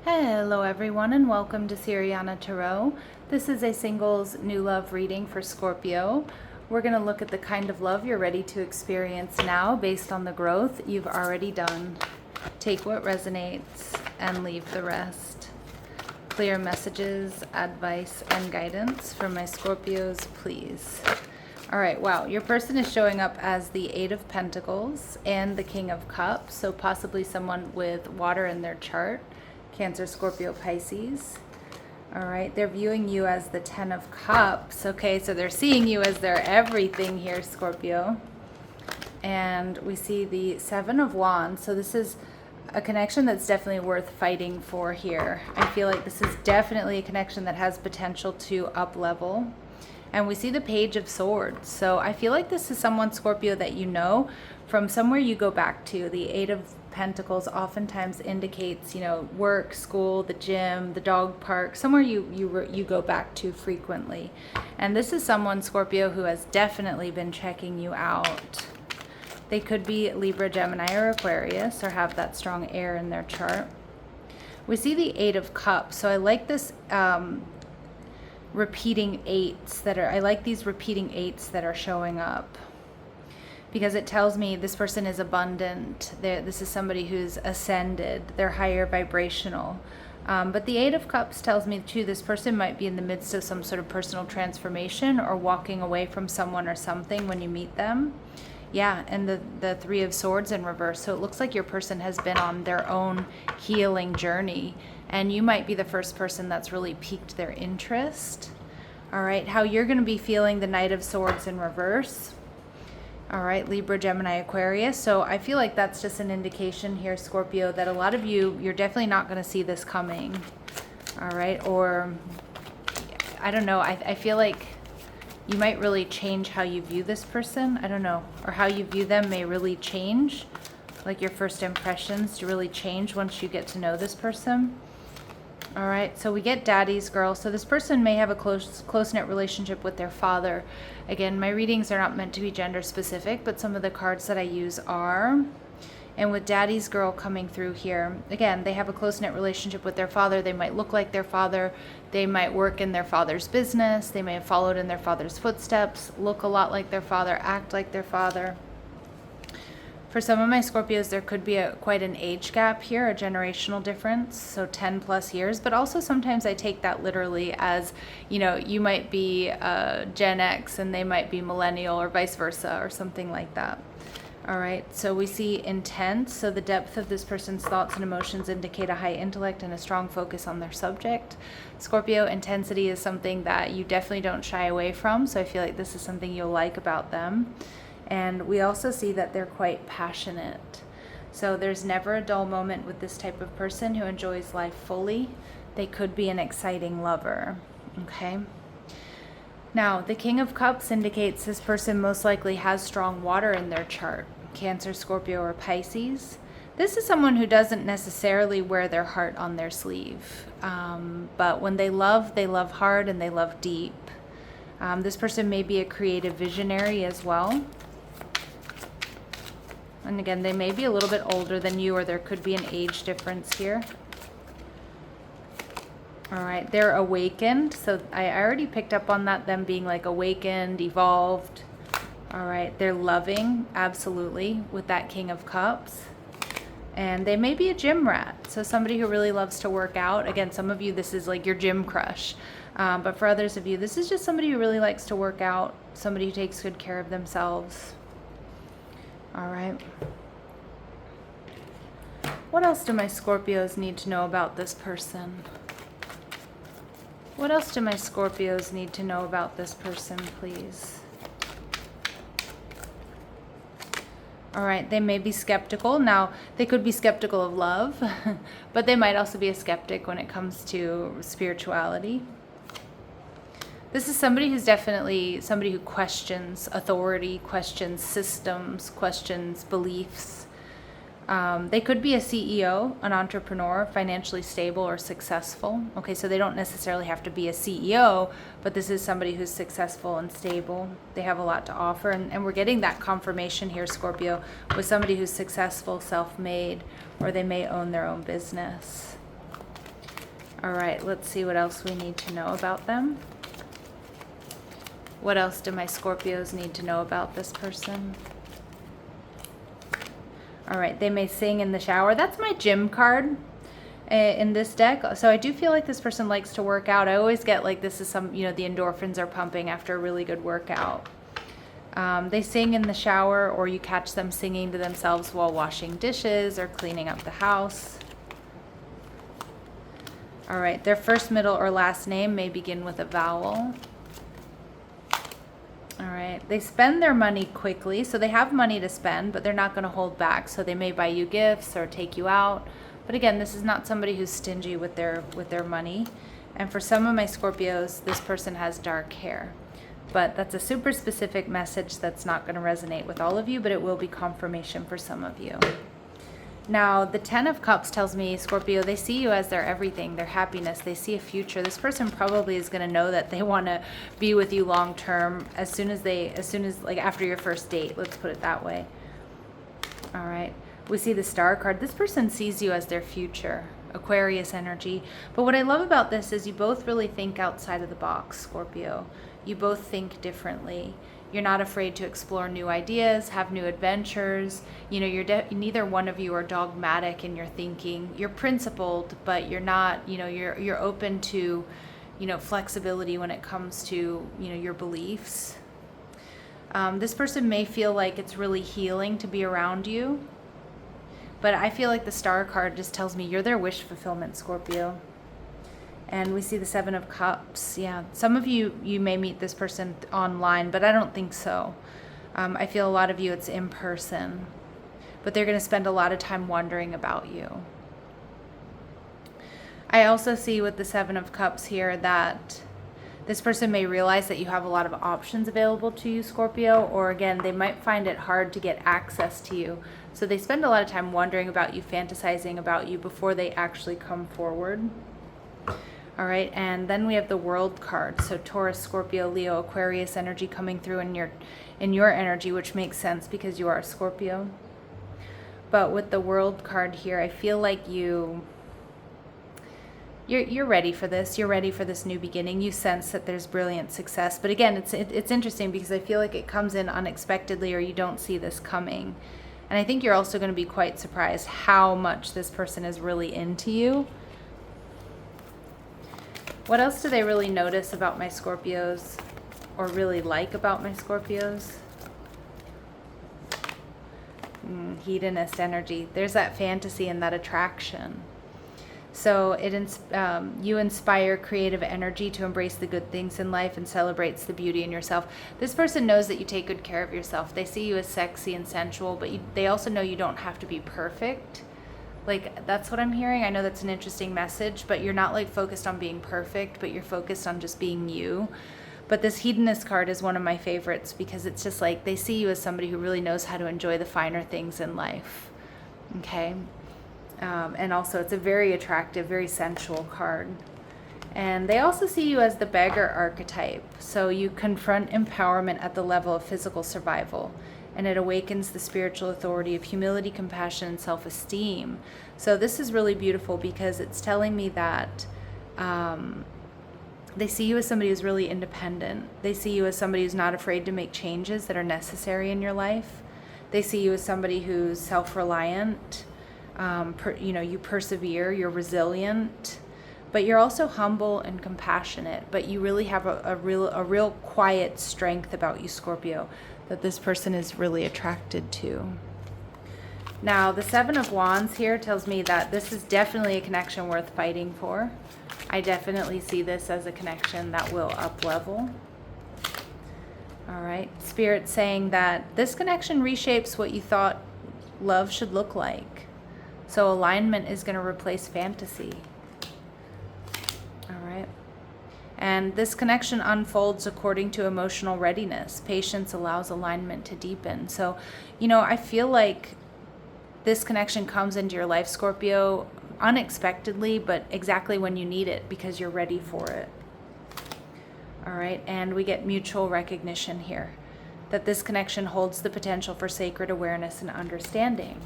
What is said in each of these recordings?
Hello everyone and welcome to Siriana Tarot. This is a singles new love reading for Scorpio. We're going to look at the kind of love you're ready to experience now based on the growth you've already done. Take what resonates and leave the rest. Clear messages, advice, and guidance for my Scorpios, please. All right, wow, your person is showing up as the Eight of Pentacles and the King of Cups, so possibly someone with water in their chart. Cancer, Scorpio, Pisces. All right, they're viewing you as the Ten of Cups. Okay, so they're seeing you as their everything here, Scorpio. And we see the Seven of Wands. So this is a connection that's definitely worth fighting for here. I feel like this is definitely a connection that has potential to up level. And we see the Page of Swords. So I feel like this is someone, Scorpio, that you know from somewhere you go back to. The Eight of Pentacles oftentimes indicates, work, school, the gym, the dog park, somewhere you go back to frequently. And this is someone, Scorpio, who has definitely been checking you out. They could be Libra, Gemini, or Aquarius, or have that strong air in their chart. We see the Eight of Cups. So I like this repeating eights I like these repeating eights that are showing up, because it tells me this person is abundant. This is somebody who's ascended. They're higher vibrational. But the Eight of Cups tells me too, this person might be in the midst of some sort of personal transformation or walking away from someone or something when you meet them. Yeah, and the Three of Swords in reverse. So it looks like your person has been on their own healing journey, and you might be the first person that's really piqued their interest. All right, how you're going to be feeling the Knight of Swords in reverse. All right, Libra, Gemini, Aquarius. So I feel like that's just an indication here, Scorpio, that a lot of you're definitely not going to see this coming. All right, or I don't know. I feel like you might really change how you view this person. I don't know. Or how you view them may really change. Like your first impressions to really change once you get to know this person. All right, so we get daddy's girl. So this person may have a close-knit relationship with their father. Again, my readings are not meant to be gender specific, but some of the cards that I use are. And with daddy's girl coming through here, again, they have a close-knit relationship with their father. They might look like their father. They might work in their father's business. They may have followed in their father's footsteps, look a lot like their father, act like their father. For some of my Scorpios, there could be quite an age gap here, a generational difference, so 10 plus years, but also sometimes I take that literally as, you might be Gen X and they might be millennial, or vice versa, or something like that. All right, so we see intent. So the depth of this person's thoughts and emotions indicate a high intellect and a strong focus on their subject. Scorpio, intensity is something that you definitely don't shy away from, so I feel like this is something you'll like about them. And we also see that they're quite passionate. So there's never a dull moment with this type of person who enjoys life fully. They could be an exciting lover, okay? Now, the King of Cups indicates this person most likely has strong water in their chart. Cancer, Scorpio, or Pisces. This is someone who doesn't necessarily wear their heart on their sleeve. But when they love hard and they love deep. This person may be a creative visionary as well. And again, they may be a little bit older than you, or there could be an age difference here. All right, they're awakened. So I already picked up on that, them being like awakened, evolved. All right, they're loving, absolutely, with that King of Cups. And they may be a gym rat. So somebody who really loves to work out. Again, some of you, this is like your gym crush. But for others of you, this is just somebody who really likes to work out, somebody who takes good care of themselves. All right. What else do my Scorpios need to know about this person? What else do my Scorpios need to know about this person, please? All right, they may be skeptical. Now, they could be skeptical of love, but they might also be a skeptic when it comes to spirituality. This is somebody who's definitely somebody who questions authority, questions systems, questions beliefs. They could be a CEO, an entrepreneur, financially stable or successful. Okay, so they don't necessarily have to be a CEO, but this is somebody who's successful and stable. They have a lot to offer, and we're getting that confirmation here, Scorpio, with somebody who's successful, self-made, or they may own their own business. All right, let's see what else we need to know about them. What else do my Scorpios need to know about this person? All right, they may sing in the shower. That's my gym card in this deck. So I do feel like this person likes to work out. I always get like this is some, you know, the endorphins are pumping after a really good workout. They sing in the shower, or you catch them singing to themselves while washing dishes or cleaning up the house. All right, their first, middle, or last name may begin with a vowel. All right, they spend their money quickly, so they have money to spend, but they're not going to hold back. So they may buy you gifts or take you out. But again, this is not somebody who's stingy with their money. And for some of my Scorpios, this person has dark hair. But that's a super specific message that's not going to resonate with all of you, but it will be confirmation for some of you. Now, the 10 of Cups tells me, Scorpio, they see you as their everything, their happiness. They see a future. This person probably is going to know that they want to be with you long term as soon as like after your first date. Let's put it that way. All right. We see the Star card. This person sees you as their future, Aquarius energy. But what I love about this is you both really think outside of the box, Scorpio. You both think differently. You're not afraid to explore new ideas, have new adventures. You know, neither one of you are dogmatic in your thinking. You're principled, but you're not, you know, you're open to, you know, flexibility when it comes to, you know, your beliefs. This person may feel like it's really healing to be around you, but I feel like the Star card just tells me you're their wish fulfillment, Scorpio. And we see the 7 of Cups. Yeah, some of you may meet this person online, but I don't think so. I feel a lot of you it's in person, but they're going to spend a lot of time wondering about you. I also see with the 7 of Cups here that this person may realize that you have a lot of options available to you, Scorpio, or again, they might find it hard to get access to you. So they spend a lot of time wondering about you, fantasizing about you before they actually come forward. All right, and then we have the World card. So Taurus, Scorpio, Leo, Aquarius energy coming through in your energy, which makes sense because you are Scorpio. But with the World card here, I feel like you're ready for this. You're ready for this new beginning. You sense that there's brilliant success. But again, it's interesting because I feel like it comes in unexpectedly, or you don't see this coming. And I think you're also going to be quite surprised how much this person is really into you. What else do they really notice about my Scorpios, or really like about my Scorpios? Hedonist energy. There's that fantasy and that attraction. So you inspire creative energy to embrace the good things in life and celebrates the beauty in yourself. This person knows that you take good care of yourself. They see you as sexy and sensual, but they also know you don't have to be perfect. Like, that's what I'm hearing. I know that's an interesting message, but you're not like focused on being perfect, but you're focused on just being you. But this hedonist card is one of my favorites because it's just like they see you as somebody who really knows how to enjoy the finer things in life. Okay. And also it's a very attractive, very sensual card. And they also see you as the beggar archetype. So you confront empowerment at the level of physical survival, and it awakens the spiritual authority of humility, compassion, and self-esteem. So this is really beautiful because it's telling me that they see you as somebody who's really independent. They see you as somebody who's not afraid to make changes that are necessary in your life. They see you as somebody who's self-reliant. You persevere, you're resilient, but you're also humble and compassionate. But you really have a real quiet strength about you, Scorpio, that this person is really attracted to. Now, the 7 of Wands here tells me that this is definitely a connection worth fighting for. I definitely see this as a connection that will up-level. All right. Spirit saying that this connection reshapes what you thought love should look like. So alignment is going to replace fantasy. All right. And this connection unfolds according to emotional readiness. Patience allows alignment to deepen. So, I feel like this connection comes into your life, Scorpio, unexpectedly, but exactly when you need it because you're ready for it. All right. And we get mutual recognition here that this connection holds the potential for sacred awareness and understanding.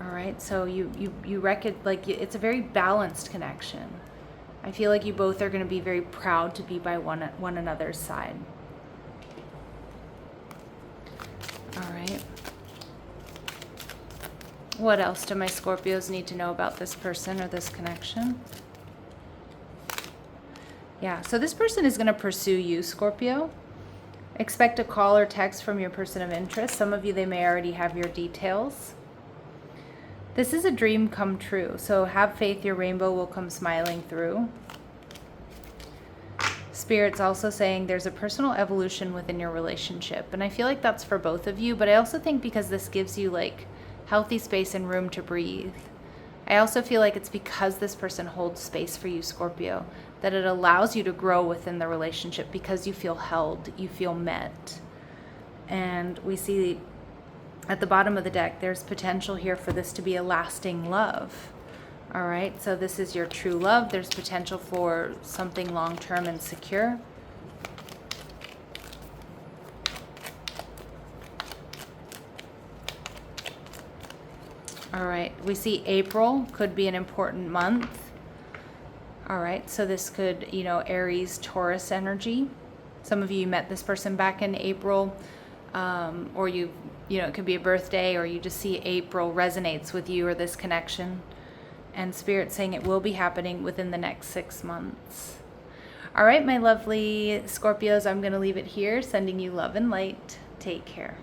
All All right, so you reckon, like, it's a very balanced connection. I feel like you both are going to be very proud to be by one another's side. All right. What else do my Scorpios need to know about this person or this connection? Yeah, so this person is going to pursue you, Scorpio. Expect a call or text from your person of interest. Some of you, they may already have your details. This is a dream come true, so have faith your rainbow will come smiling through. Spirit's also saying there's a personal evolution within your relationship, and I feel like that's for both of you, but I also think because this gives you like healthy space and room to breathe. I also feel like it's because this person holds space for you, Scorpio, that it allows you to grow within the relationship because you feel held, you feel met. And we see at the bottom of the deck, there's potential here for this to be a lasting love. All right, so this is your true love. There's potential for something long-term and secure. All right, we see April could be an important month. All right, so this could, Aries, Taurus energy. Some of you met this person back in April, or it could be a birthday, or you just see April resonates with you or this connection. And Spirit saying it will be happening within the next 6 months. All right, my lovely Scorpios, I'm going to leave it here, sending you love and light. Take care.